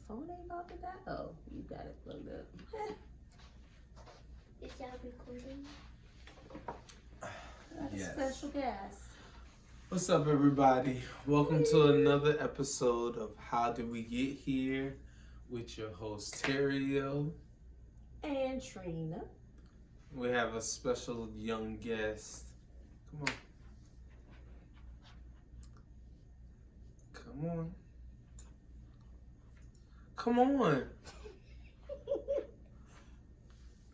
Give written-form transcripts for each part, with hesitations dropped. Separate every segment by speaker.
Speaker 1: phone ain't about to die. Oh, you got it plugged up.
Speaker 2: Is y'all recording?
Speaker 1: Yes. Special guest.
Speaker 3: What's up, everybody? Welcome to another episode of How Did We Get Here with your host, Terrio.
Speaker 1: And Trina.
Speaker 3: We have a special young guest. Come on. Come on. Come on.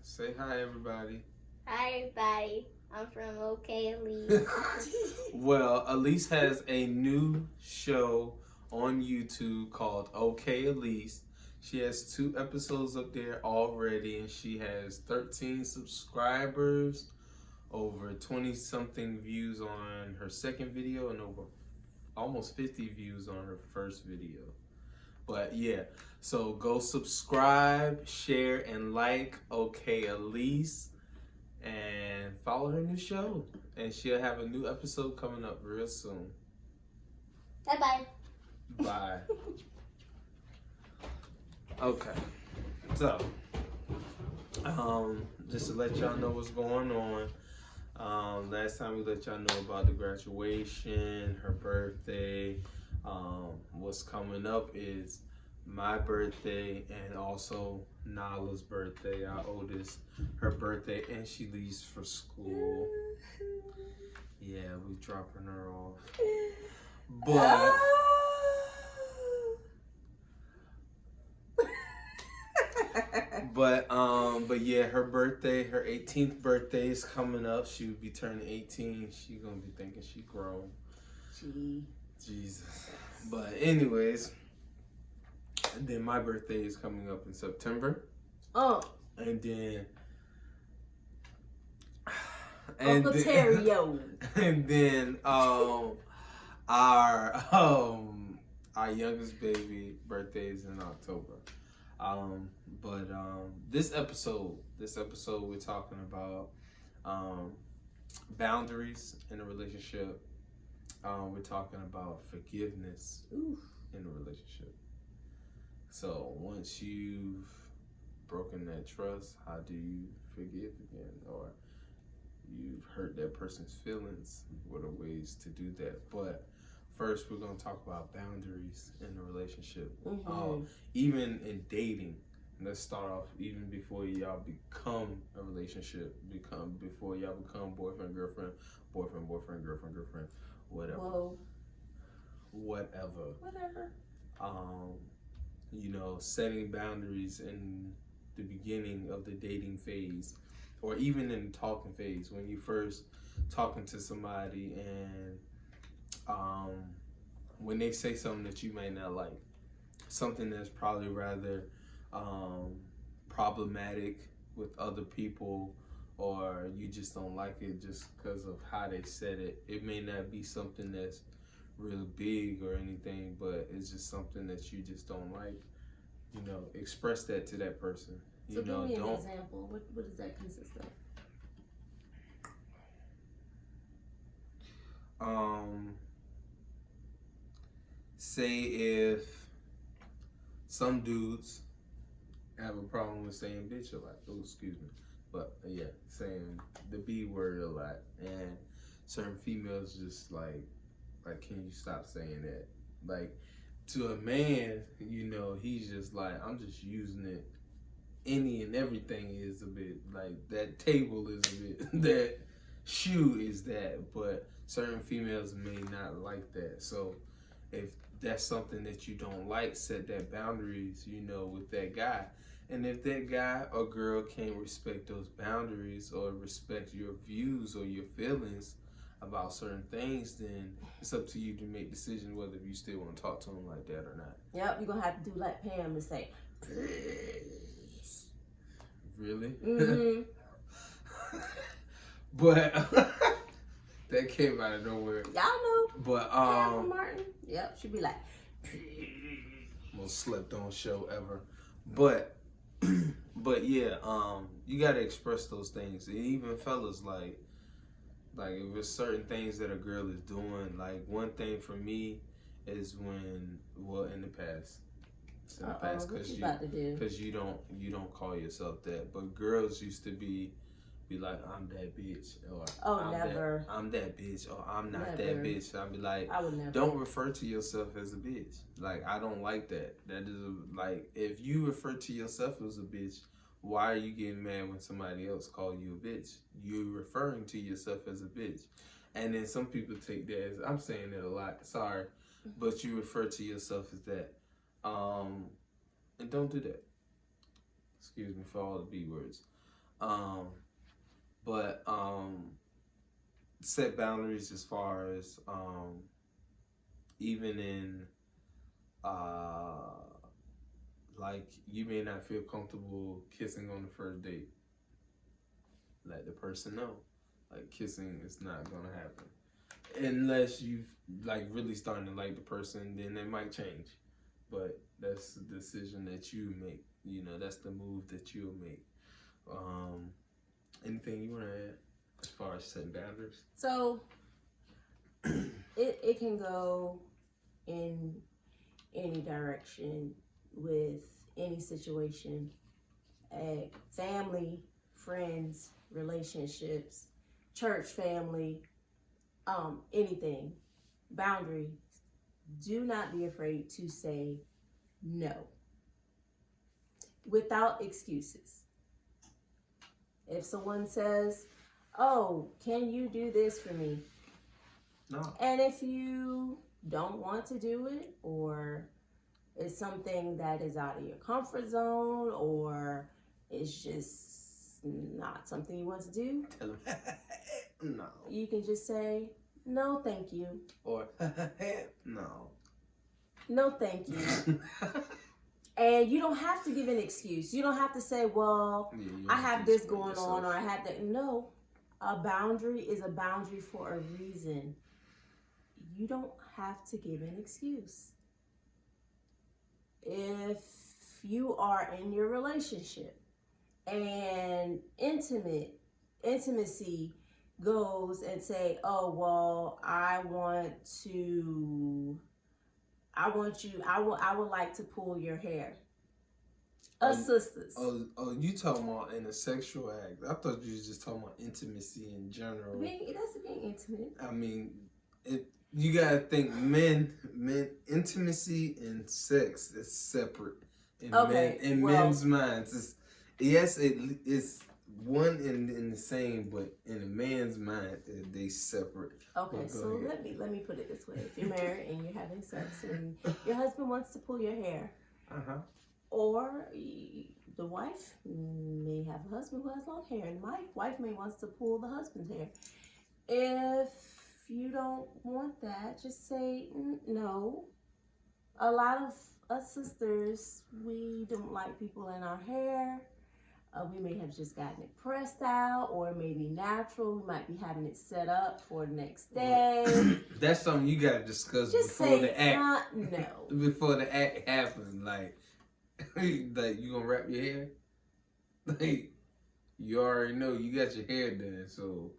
Speaker 3: Say hi, everybody.
Speaker 2: Hi, everybody. I'm from OK Elise.
Speaker 3: Well, Elise has a new show on YouTube called OK Elise. She has 2 episodes up there already, and she has 13 subscribers, over 20-something views on her second video, and over almost 50 views on her first video. But yeah, so go subscribe, share, and like OK Elise, and follow her new show. And she'll have a new episode coming up real soon.
Speaker 2: Bye-bye.
Speaker 3: Bye. Okay, so just to let y'all know what's going on. Last time we let y'all know about the graduation, her birthday. What's coming up is my birthday and also Nala's birthday, our oldest, her birthday, and she leaves for school. Yeah, we dropping her off. But yeah, her birthday, her 18th birthday is coming up. She will be turning 18. She gonna be thinking she grown. Jesus. But anyways, and then my birthday is coming up in September.
Speaker 1: Oh.
Speaker 3: And then
Speaker 1: Uncle Terrio.
Speaker 3: And then our youngest baby birthday is in October. But this episode we're talking about boundaries in a relationship. We're talking about forgiveness in a relationship. So once you've broken that trust, how do you forgive again? Or you've hurt that person's feelings, what are ways to do that? But first, we're going to talk about boundaries in a relationship. Even in dating. Let's start off even before y'all become a relationship. Before y'all become boyfriend, girlfriend, girlfriend, whatever.
Speaker 1: Whoa.
Speaker 3: Whatever. Setting boundaries in the beginning of the dating phase, or even in the talking phase, when you first talking to somebody and when they say something that you may not like, something that's probably rather problematic with other people, or you just don't like it just because of how they said it. It may not be something that's really big or anything, but it's just something that you just don't like. Express that to that person.
Speaker 1: So give me an example. What does that consist of?
Speaker 3: Say if some dudes have a problem with saying bitch a lot. Oh, excuse me. But yeah, saying the B word a lot. And certain females just like, can you stop saying that? Like, to a man, he's just like, I'm just using it. Any and everything is a bit, like, that table is a bit, that shoe is that. But certain females may not like that. So if that's something that you don't like, set that boundaries, with that guy. And if that guy or girl can't respect those boundaries or respect your views or your feelings about certain things, then it's up to you to make decisions whether you still want to talk to them like that or not.
Speaker 1: Yep, you're going to have to do like Pam and say, please.
Speaker 3: Really?
Speaker 1: Mm-hmm.
Speaker 3: But that came out of nowhere.
Speaker 1: Y'all know.
Speaker 3: But
Speaker 1: Pam Martin. Yep, she'd be like,
Speaker 3: most slept on show ever. But yeah, you gotta express those things. And even fellas, like if there's certain things that a girl is doing, like one thing for me is in the past, in the past
Speaker 1: What you about to do?
Speaker 3: because you don't call yourself that. But girls used to be like, I'm that bitch, or
Speaker 1: Never.
Speaker 3: I'm that bitch, or I'm not
Speaker 1: Never.
Speaker 3: that bitch. I'd be like,
Speaker 1: I would never.
Speaker 3: don't refer to yourself as a bitch. Like, I don't like that. That is like, if you refer to yourself as a bitch, why are you getting mad when somebody else call you a bitch? You're referring to yourself as a bitch. And then some people take that as, I'm saying it a lot, sorry, but you refer to yourself as that. And don't do that. Excuse me for all the B words. But set boundaries as far as even in like, you may not feel comfortable kissing on the first date. Let the person know, like, kissing is not gonna happen unless you like really starting to like the person. Then it might change, but that's the decision that you make. You know, that's the move that you'll make. Anything you want to add as far as setting boundaries?
Speaker 1: So it can go in any direction with any situation. Family, friends, relationships, church family, anything. Boundaries. Do not be afraid to say no without excuses. If someone says, oh, can you do this for me?
Speaker 3: No.
Speaker 1: And if you don't want to do it, or it's something that is out of your comfort zone, or it's just not something you want to do,
Speaker 3: Tell them, no.
Speaker 1: you can just say, no, thank you.
Speaker 3: Or, no.
Speaker 1: No, thank you. And you don't have to give an excuse. You don't have to say, well, I have this going on, or I have that. No, a boundary is a boundary for a reason. You don't have to give an excuse. If you are in your relationship and intimacy goes and say, oh, well, I would like to pull your hair. Us sisters.
Speaker 3: Oh, you talking about in a sexual act. I thought you was just talking about intimacy in general.
Speaker 1: That's being intimate.
Speaker 3: I mean, you gotta think men, intimacy and sex is separate. In men's minds. It's one in the same, but in a man's mind, they separate.
Speaker 1: Okay, so let me put it this way: if you're married and you're having sex, and your husband wants to pull your hair, or the wife may have a husband who has long hair, and the wife may wants to pull the husband's hair. If you don't want that, just say no. A lot of us sisters, we don't like people in our hair. We may have just gotten it pressed out, or it may be natural. We might be having it set up for the next day.
Speaker 3: That's something you gotta discuss
Speaker 1: just
Speaker 3: before
Speaker 1: say
Speaker 3: the act.
Speaker 1: No.
Speaker 3: Before the act happens, like you gonna wrap your hair? Like, you already know you got your hair done, so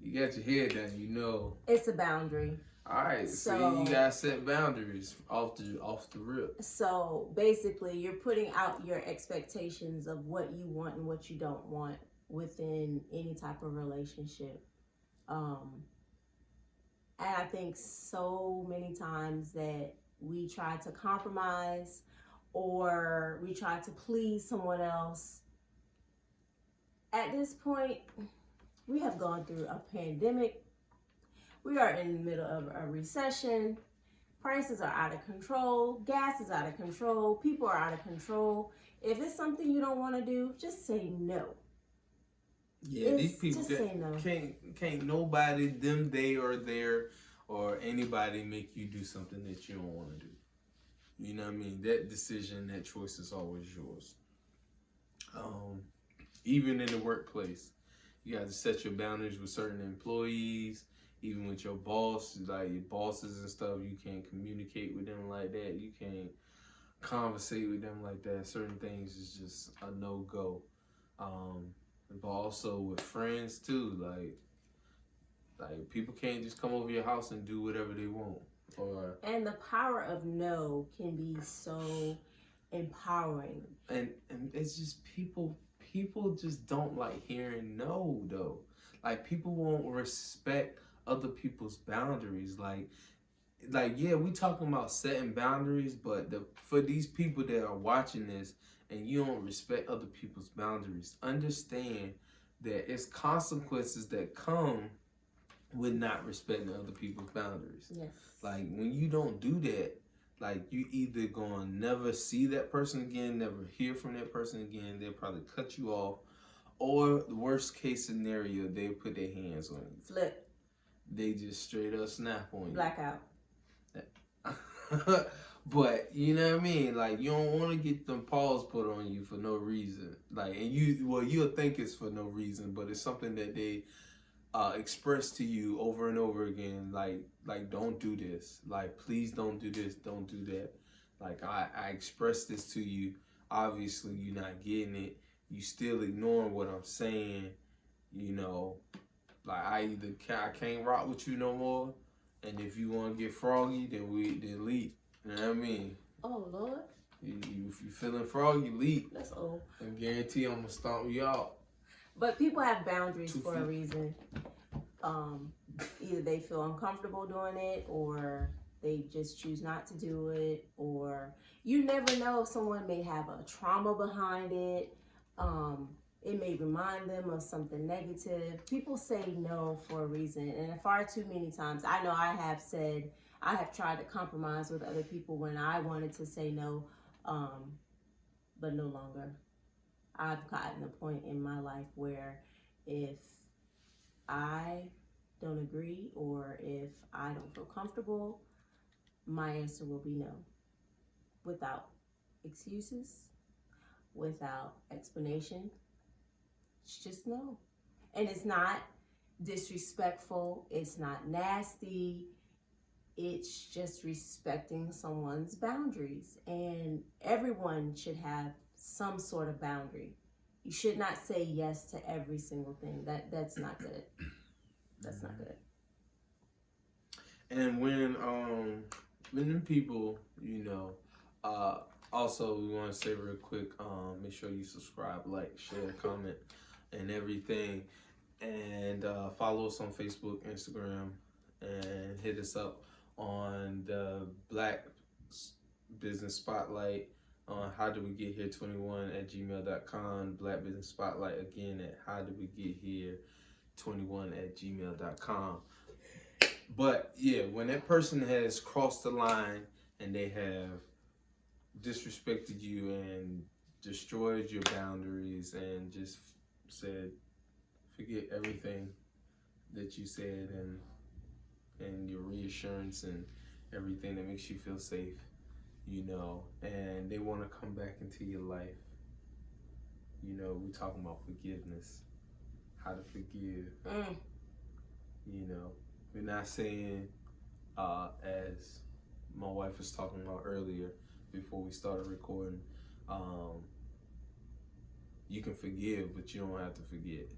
Speaker 3: you got your hair done. You know
Speaker 1: it's a boundary.
Speaker 3: All right, so you gotta set boundaries off the rip.
Speaker 1: So basically, you're putting out your expectations of what you want and what you don't want within any type of relationship. And I think so many times that we try to compromise, or we try to please someone else. At this point, we have gone through a pandemic. We are in the middle of a recession. Prices are out of control. Gas is out of control. People are out of control. If it's something you don't want to do, just say no.
Speaker 3: Yeah, these people can't nobody, them, they, or there, or anybody make you do something that you don't want to do. You know what I mean? That decision, that choice is always yours. Even in the workplace, you have to set your boundaries with certain employees. Even with your boss, like your bosses and stuff, you can't communicate with them like that. You can't conversate with them like that. Certain things is just a no-go. But also with friends too, like people can't just come over your house and do whatever they want. And
Speaker 1: the power of no can be so empowering.
Speaker 3: And it's just people just don't like hearing no though. Like people won't respect other people's boundaries. Like yeah, we talking about setting boundaries, but for these people that are watching this and you don't respect other people's boundaries, understand that it's consequences that come with not respecting other people's boundaries.
Speaker 1: Yes.
Speaker 3: Like when you don't do that, like you either gonna never see that person again, never hear from that person again. They'll probably cut you off, or the worst case scenario, they put their hands on you.
Speaker 1: Flip.
Speaker 3: They just straight up snap on you.
Speaker 1: Blackout.
Speaker 3: But you know what I mean? Like you don't want to get them paws put on you for no reason. Like and you'll think it's for no reason, but it's something that they express to you over and over again. Like don't do this. Like please don't do this. Don't do that. Like I expressed this to you. Obviously you're not getting it. You still ignoring what I'm saying. You know, like I can't rock with you no more. And if you want to get froggy, then leave. You know what I mean?
Speaker 1: Oh, Lord.
Speaker 3: If you feeling froggy, leave.
Speaker 1: That's old.
Speaker 3: I guarantee I'm going to stomp you out.
Speaker 1: But people have boundaries
Speaker 3: 2
Speaker 1: for
Speaker 3: feet.
Speaker 1: a reason. Either they feel uncomfortable doing it, or they just choose not to do it, or you never know if someone may have a trauma behind it. It may remind them of something negative. People say no for a reason, and far too many times, I know I have tried to compromise with other people when I wanted to say no, but no longer. I've gotten a point in my life where if I don't agree or if I don't feel comfortable, my answer will be no, without excuses, without explanation. It's just no. And it's not disrespectful. It's not nasty. It's just respecting someone's boundaries. And everyone should have some sort of boundary. You should not say yes to every single thing. That's not good. That's not good.
Speaker 3: And when them people, you know, also we want to say real quick, make sure you subscribe, like, share, comment, and everything. And follow us on Facebook, Instagram, and hit us up on the Black Business Spotlight on howdidwegethere21@gmail.com. Black Business Spotlight again at howdidwegethere21@gmail.com. But yeah, when that person has crossed the line and they have disrespected you and destroyed your boundaries and just said, forget everything that you said and your reassurance and everything that makes you feel safe, you know, and they want to come back into your life. You know, we're talking about forgiveness, how to forgive. You know, we're not saying, as my wife was talking about earlier before we started recording, you can forgive, but you don't have to forget.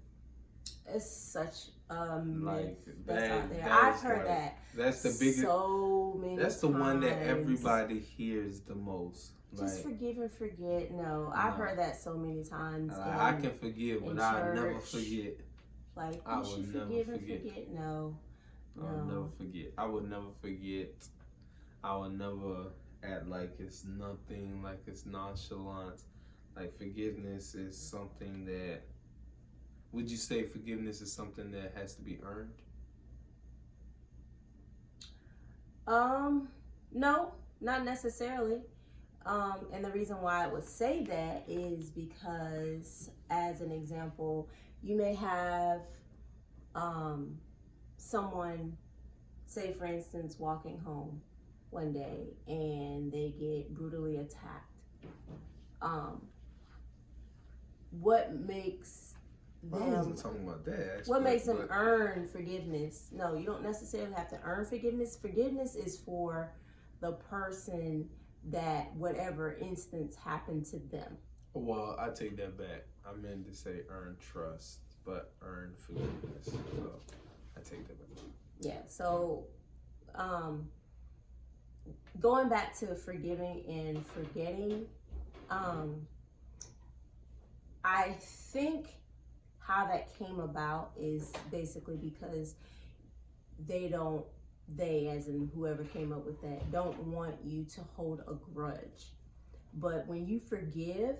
Speaker 1: It's such a myth
Speaker 3: Like
Speaker 1: that's out there.
Speaker 3: that
Speaker 1: I've
Speaker 3: is
Speaker 1: heard
Speaker 3: like-
Speaker 1: that.
Speaker 3: That's the biggest.
Speaker 1: So many
Speaker 3: That's the one that
Speaker 1: times.
Speaker 3: everybody hears the most.
Speaker 1: Just
Speaker 3: Like,
Speaker 1: forgive and forget. No, I've heard that so many times.
Speaker 3: I can forgive, but I'll never
Speaker 1: church.
Speaker 3: forget.
Speaker 1: Like,
Speaker 3: I
Speaker 1: you
Speaker 3: will
Speaker 1: should
Speaker 3: never
Speaker 1: forgive and
Speaker 3: forget.
Speaker 1: forget. No.
Speaker 3: I'll never forget. I would never forget. I would never act like it's nothing, like it's nonchalant. Like forgiveness is something that. Would you say forgiveness is something that has to be earned?
Speaker 1: No, not necessarily. And the reason why I would say that is because, as an example, you may have someone, say for instance, walking home one day and they get brutally attacked. What makes
Speaker 3: I
Speaker 1: them
Speaker 3: wasn't talking about that.
Speaker 1: what makes them earn forgiveness? No, you don't necessarily have to earn forgiveness. Forgiveness is for the person that whatever instance happened to them.
Speaker 3: Well, I take that back. I meant to say earn trust, but earn forgiveness. So I take that back.
Speaker 1: Yeah. So, going back to forgiving and forgetting, Um, I think how that came about is basically because they as in whoever came up with that, don't want you to hold a grudge. But when you forgive,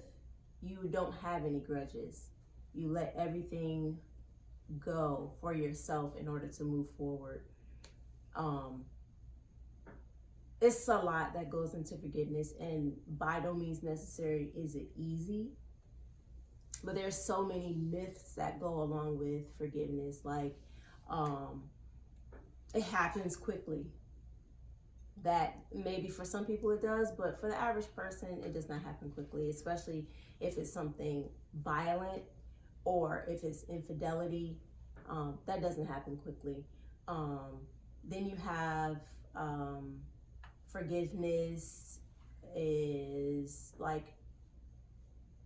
Speaker 1: you don't have any grudges. You let everything go for yourself in order to move forward. Um, it's a lot that goes into forgiveness, and by no means necessary is it easy. But there's so many myths that go along with forgiveness, like um, it happens quickly. That maybe for some people it does, but for the average person, it does not happen quickly, especially if it's something violent or if it's infidelity. That doesn't happen quickly. Then you have forgiveness is like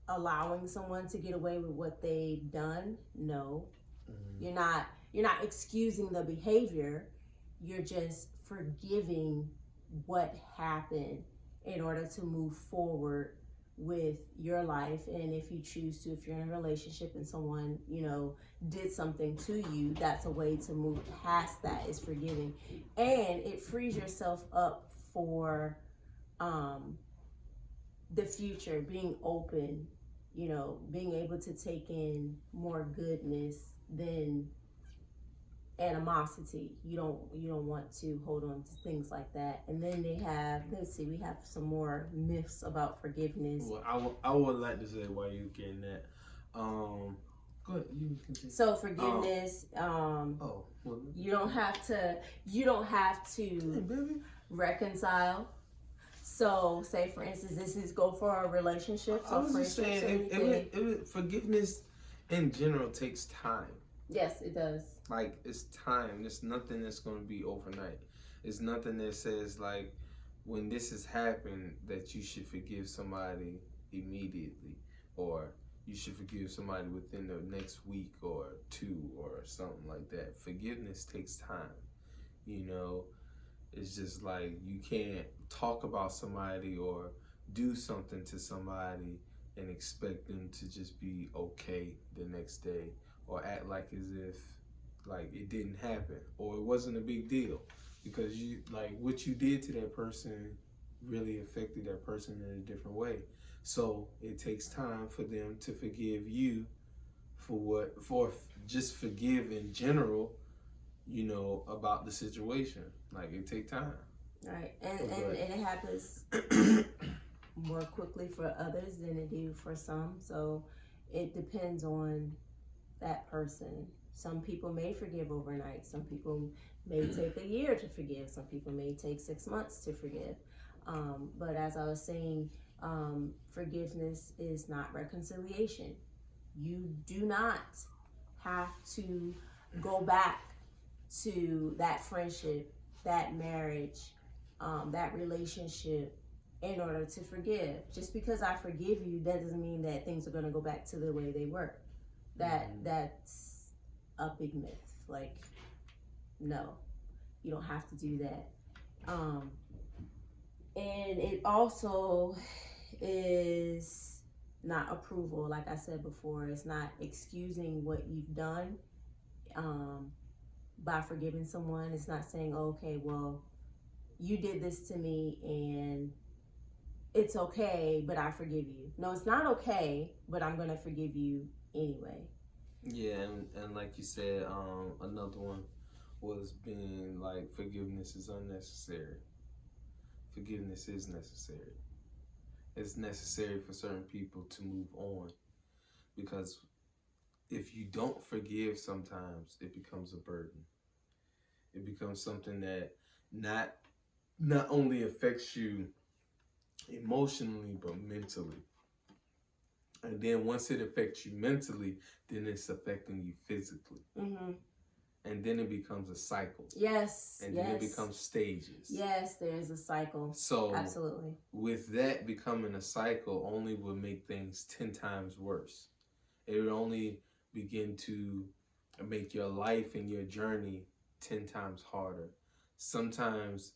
Speaker 1: allowing someone to get away with what they've done. No, you're not excusing the behavior. You're just forgiving what happened in order to move forward with your life. And if you choose to, if you're in a relationship and someone, did something to you, that's a way to move past that, is forgiving. And it frees yourself up for the future, being open, being able to take in more goodness than animosity. You don't want to hold on to things like that. And then we have some more myths about forgiveness.
Speaker 3: Well, I would like to say while you getting that, go ahead, you continue.
Speaker 1: So forgiveness, you don't have to reconcile. So, say for instance, this is go for a relationship.
Speaker 3: I was just saying, forgiveness in general takes time.
Speaker 1: Yes, it does.
Speaker 3: Like, it's time. It's nothing that's going to be overnight. It's nothing that says, like, when this has happened, that you should forgive somebody immediately, or you should forgive somebody within the next week or two or something like that. Forgiveness takes time. It's just like you can't talk about somebody or do something to somebody and expect them to just be okay the next day, or act like as if like it didn't happen or it wasn't a big deal, because what you did to that person really affected that person in a different way. So it takes time for them to forgive you for just forgive in general, about the situation. Like, it take time.
Speaker 1: Right, and it happens more quickly for others than it do for some. So it depends on that person. Some people may forgive overnight. Some people may take a year to forgive. Some people may take 6 months to forgive. But as I was saying, forgiveness is not reconciliation. You do not have to go back to that friendship, that marriage, that relationship in order to forgive. Just because I forgive you, that doesn't mean that things are going to go back to the way they were. That's a big myth. Like, no, you don't have to do that. And it also is not approval. Like I said before, it's not excusing what you've done by forgiving someone. It's not saying, oh, okay, well, you did this to me and it's okay, but I forgive you. No, it's not okay, but I'm going to forgive you anyway.
Speaker 3: Yeah, and like you said, another one was being like, forgiveness is unnecessary. Forgiveness is necessary. It's necessary for certain people to move on, because if you don't forgive, sometimes it becomes a burden. It becomes something that not only affects you emotionally, but mentally. And then once it affects you mentally, then it's affecting you physically.
Speaker 1: Mm-hmm.
Speaker 3: And then it becomes a cycle.
Speaker 1: Yes.
Speaker 3: And then it becomes stages.
Speaker 1: Yes, there's a cycle.
Speaker 3: So
Speaker 1: absolutely,
Speaker 3: with that becoming a cycle, only will make things 10 times worse. It will only begin to make your life and your journey 10 times harder. Sometimes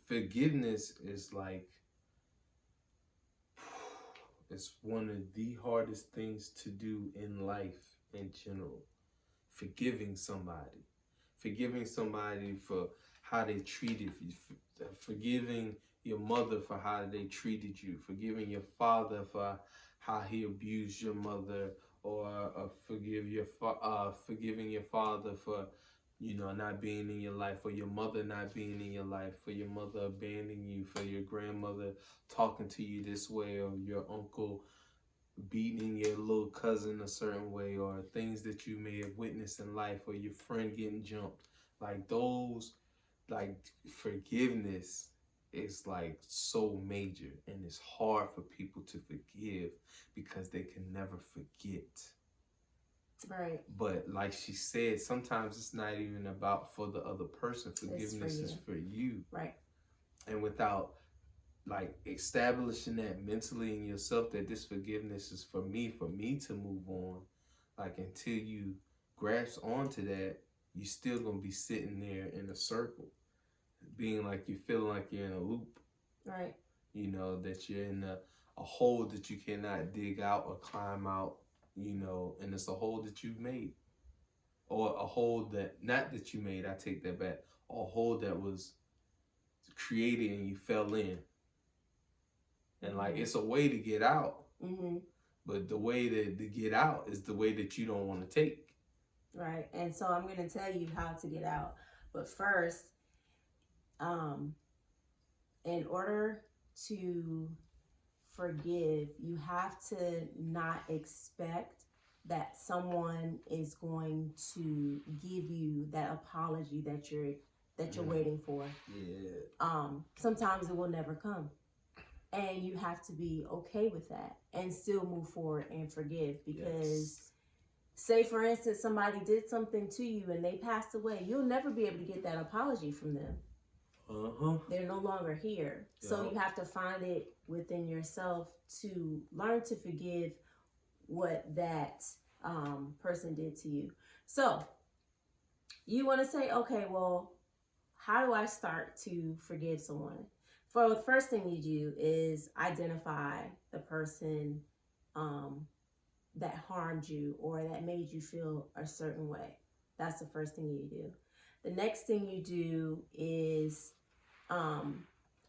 Speaker 3: forgiveness is like, It's one of the hardest things to do in life in general. Forgiving somebody. Forgiving somebody for how they treated you. Forgiving your mother for how they treated you. Forgiving your father for how he abused your mother. Or forgiving your father for, not being in your life, or your mother not being in your life, for your mother abandoning you, for your grandmother talking to you this way, or your uncle beating your little cousin a certain way, or things that you may have witnessed in life, or your friend getting jumped. Like those, like forgiveness is like so major, and it's hard for people to forgive because they can never forget.
Speaker 1: Right.
Speaker 3: But like she said, sometimes it's not even about for the other person. Forgiveness is for you.
Speaker 1: Right.
Speaker 3: And without like establishing that mentally in yourself, that this forgiveness is for me to move on, like until you grasp onto that, you still gonna be sitting there in a circle, being like you feeling like you're in a loop.
Speaker 1: Right.
Speaker 3: That you're in a hole that you cannot dig out or climb out, and it's a hole that you've made. Or a hole that, not that you made, I take that back, a hole that was created and you fell in. And like, it's a way to get out.
Speaker 1: Mm-hmm.
Speaker 3: But the way to get out is the way that you don't want to take.
Speaker 1: Right. And so I'm going to tell you how to get out. But first, in order to forgive, you have to not expect that someone is going to give you that apology that you're waiting for.
Speaker 3: Yeah.
Speaker 1: Sometimes it will never come. And you have to be okay with that and still move forward and forgive, because say for instance somebody did something to you and they passed away, you'll never be able to get that apology from them. They're no longer here. So you have to find it within yourself to learn to forgive what that person did to you. So you want to say, okay, well, how do I start to forgive someone? For the first thing you do is identify the person that harmed you or that made you feel a certain way. That's the first thing you do. The next thing you do is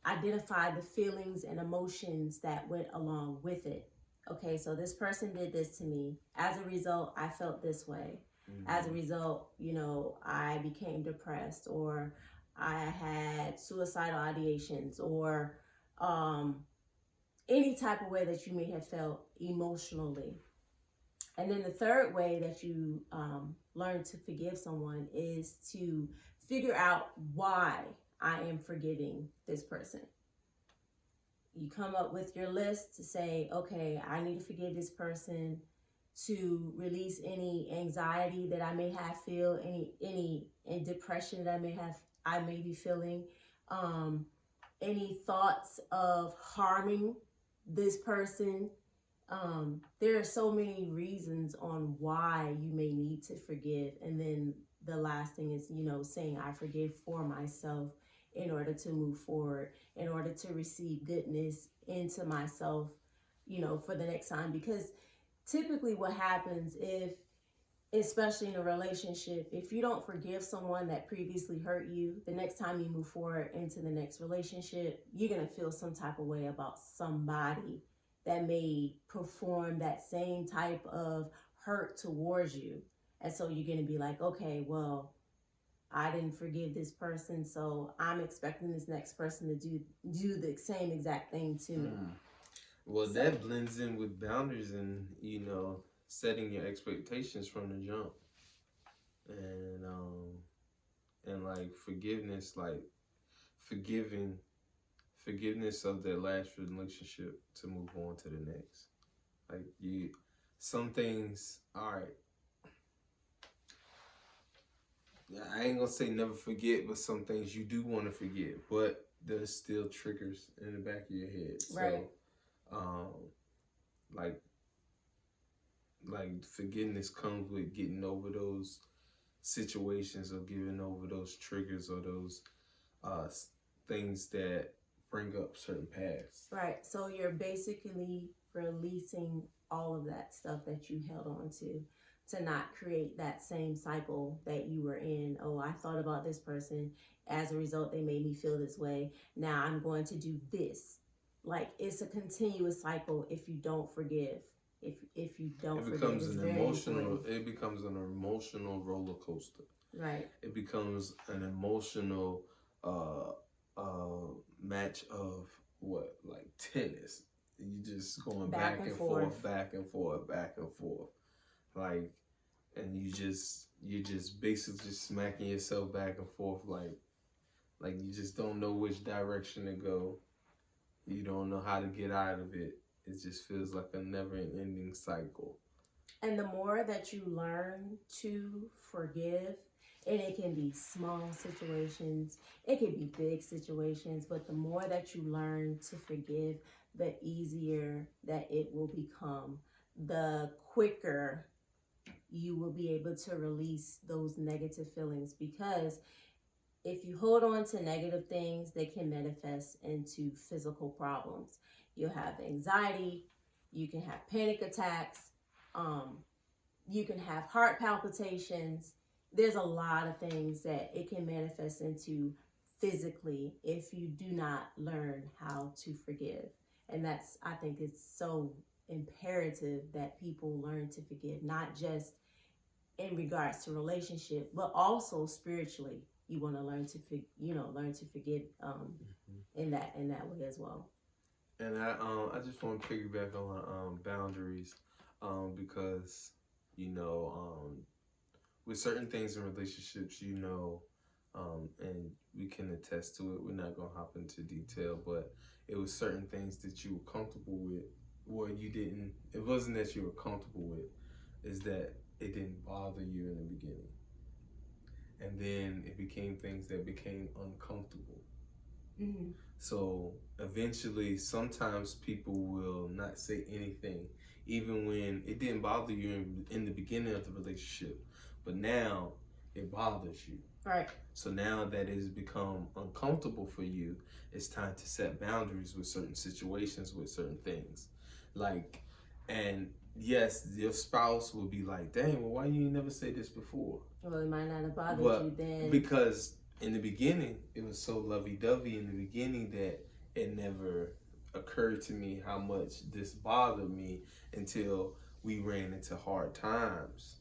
Speaker 1: identify the feelings and emotions that went along with it. Okay, so this person did this to me. As a result, I felt this way. Mm-hmm. As a result, I became depressed, or I had suicidal ideations, or any type of way that you may have felt emotionally. And then the third way that you learn to forgive someone is to figure out why I am forgiving this person. You come up with your list to say, okay, I need to forgive this person to release any anxiety that I may have feel, any depression that I may be feeling, any thoughts of harming this person. There are so many reasons on why you may need to forgive. And then the last thing is, saying I forgive for myself in order to move forward, in order to receive goodness into myself, for the next time. Because typically what happens especially in a relationship, if you don't forgive someone that previously hurt you, the next time you move forward into the next relationship, you're going to feel some type of way about somebody that may perform that same type of hurt towards you. And so you're going to be like, okay, well, I didn't forgive this person, so I'm expecting this next person to do the same exact thing to me.
Speaker 3: Well, that blends in with boundaries and, setting your expectations from the jump. And like forgiveness, like forgiveness of that last relationship to move on to the next. Like some things, all right. I ain't gonna say never forget, but some things you do want to forget, but there's still triggers in the back of your head.
Speaker 1: Right.
Speaker 3: So, like forgiveness comes with getting over those situations, or getting over those triggers, or those things that bring up certain pasts.
Speaker 1: Right. So you're basically releasing all of that stuff that you held on to not create that same cycle that you were in. Oh, I thought about this person. As a result, they made me feel this way. Now I'm going to do this. Like, it's a continuous cycle if you don't forgive. If you don't
Speaker 3: It
Speaker 1: forgive,
Speaker 3: becomes
Speaker 1: it's
Speaker 3: an
Speaker 1: very
Speaker 3: emotional.
Speaker 1: important.
Speaker 3: It becomes an emotional roller coaster.
Speaker 1: Right.
Speaker 3: It becomes an emotional match of what, like tennis. You just going back and forth, back and forth, back and forth, like, and you just basically just smacking yourself back and forth, like you just don't know which direction to go. You don't know how to get out of it. It just feels like a never-ending cycle.
Speaker 1: And the more that you learn to forgive, and it can be small situations, it can be big situations, but the more that you learn to forgive, the easier that it will become. The quicker you will be able to release those negative feelings, because if you hold on to negative things, they can manifest into physical problems. You'll have anxiety, you can have panic attacks, you can have heart palpitations. There's a lot of things that it can manifest into physically if you do not learn how to forgive. And I think it's so imperative that people learn to forgive, not just in regards to relationship, but also spiritually. You want to learn to forgive in that way as well.
Speaker 3: And I just want to piggyback on boundaries, because with certain things in relationships, and we can attest to it. We're not gonna hop into detail, but it was certain things that you were comfortable with, or you didn't. It wasn't that you were comfortable with, is that it didn't bother you in the beginning, and then it became things that became uncomfortable.
Speaker 1: Mm-hmm.
Speaker 3: So eventually, sometimes people will not say anything, even when it didn't bother you in the beginning of the relationship, but now it bothers you.
Speaker 1: Right.
Speaker 3: So now that it has become uncomfortable for you, it's time to set boundaries with certain situations, with certain things. Like, and yes, your spouse will be like, dang, well, why you never say this before?
Speaker 1: Well, it might not have bothered you then.
Speaker 3: Because in the beginning, it was so lovey-dovey in the beginning that it never occurred to me how much this bothered me until we ran into hard times.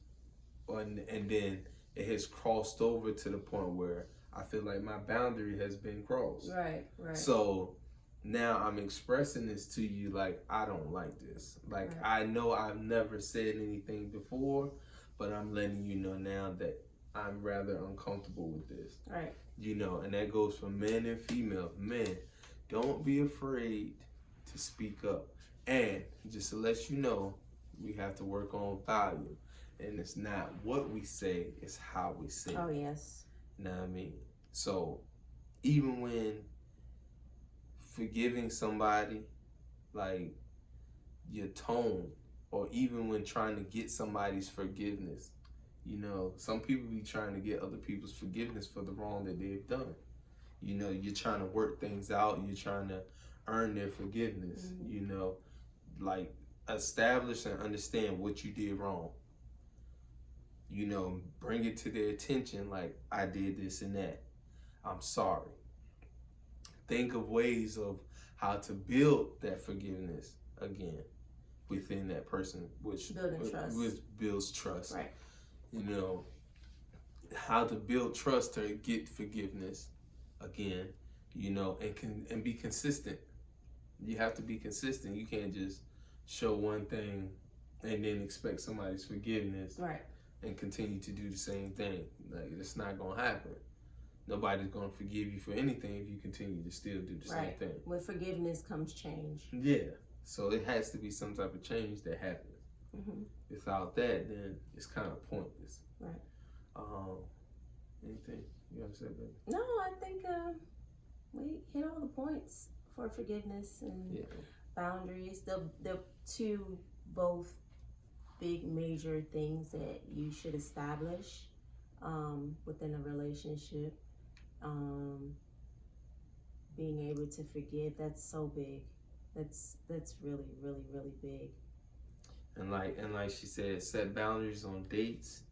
Speaker 3: And then it has crossed over to the point where I feel like my boundary has been crossed.
Speaker 1: Right.
Speaker 3: So now I'm expressing this to you, like, I don't like this. Like,
Speaker 1: right.
Speaker 3: I know I've never said anything before, but I'm letting you know now that I'm rather uncomfortable with this.
Speaker 1: Right.
Speaker 3: And that goes for men and female. Men, don't be afraid to speak up. And just to let you know, we have to work on value. And it's not what we say, it's how we say it.
Speaker 1: Oh, yes.
Speaker 3: You know what I mean? So even when forgiving somebody, like your tone, or even when trying to get somebody's forgiveness, some people be trying to get other people's forgiveness for the wrong that they've done. You're trying to work things out, you're trying to earn their forgiveness, like establish and understand what you did wrong. Bring it to their attention, like, I did this and that. I'm sorry. Think of ways of how to build that forgiveness again within that person, which builds trust.
Speaker 1: Right.
Speaker 3: How to build trust to get forgiveness again, and be consistent. You have to be consistent. You can't just show one thing and then expect somebody's forgiveness.
Speaker 1: Right.
Speaker 3: And continue to do the same thing. Like, it's not gonna happen. Nobody's gonna forgive you for anything if you continue to still do the same thing.
Speaker 1: With forgiveness comes change.
Speaker 3: Yeah. So it has to be some type of change that happens.
Speaker 1: Mm-hmm.
Speaker 3: Without that, then it's kind of pointless.
Speaker 1: Right.
Speaker 3: Anything you want to say, baby?
Speaker 1: No, I think we hit all the points for forgiveness and boundaries. The two both big major things that you should establish within a relationship. Being able to forgive, that's so big. That's really, really, really big.
Speaker 3: And like she said, set boundaries on dates.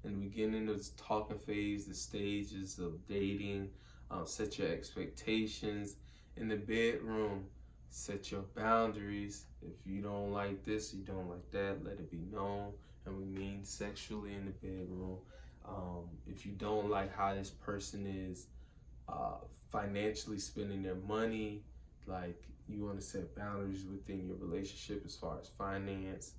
Speaker 3: In the beginning of the talking phase, the stages of dating, set your expectations. In the bedroom, set your boundaries. If you don't like this, you don't like that, let it be known. And we mean sexually in the bedroom. If you don't like how this person is financially spending their money, like you want to set boundaries within your relationship as far as finance,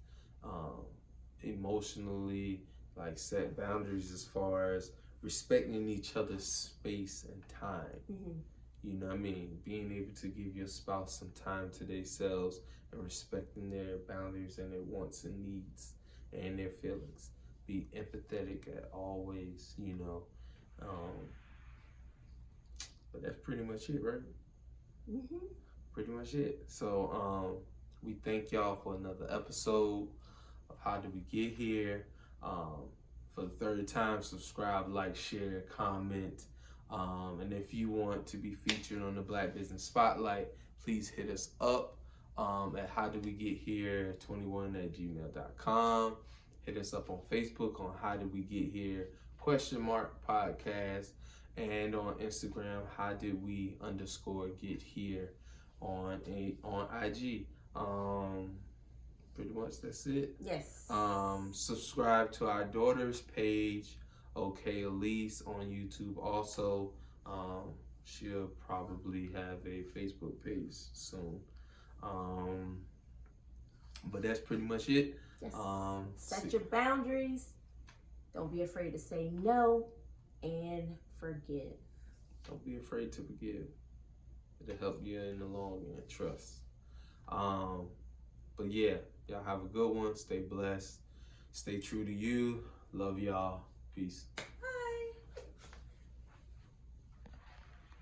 Speaker 3: emotionally, like set boundaries as far as respecting each other's space and time.
Speaker 1: Mm-hmm.
Speaker 3: You know what I mean? Being able to give your spouse some time to themselves and respecting their boundaries and their wants and needs and their feelings. Be empathetic at always, you know. But that's pretty much it, right?
Speaker 1: Mm-hmm.
Speaker 3: Pretty much it. So we thank y'all for another episode of How Did We Get Here. For the third time, subscribe, like, share, comment. And if you want to be featured on the Black Business Spotlight, please hit us up at howdidwegethere21@gmail.com. Hit us up on Facebook on How Did We Get Here ?podcast, and on Instagram HowDidWe_get here on IG. Pretty much that's it.
Speaker 1: Yes.
Speaker 3: Subscribe to our daughter's page, OK Elise, on YouTube. Also, she'll probably have a Facebook page soon. But that's pretty much it.
Speaker 1: Yes. Set your boundaries. Don't be afraid to say no, and forgive.
Speaker 3: Don't be afraid to forgive. It'll help you in the long run. Trust. But yeah, y'all have a good one. Stay blessed. Stay true to you. Love y'all. Peace.